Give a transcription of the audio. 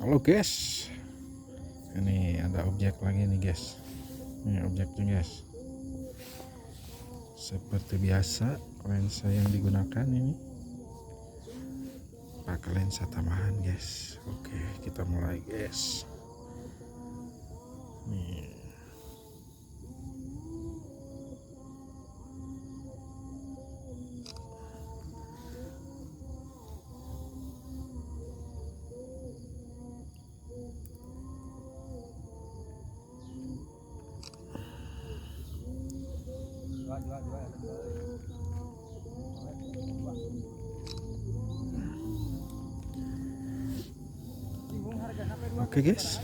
Halo guys, ini ada objek lagi nih guys. Ini objeknya guys. Seperti biasa lensa yang digunakan ini pakai lensa tambahan guys. Oke, kita mulai guys. Nih. Oke guys.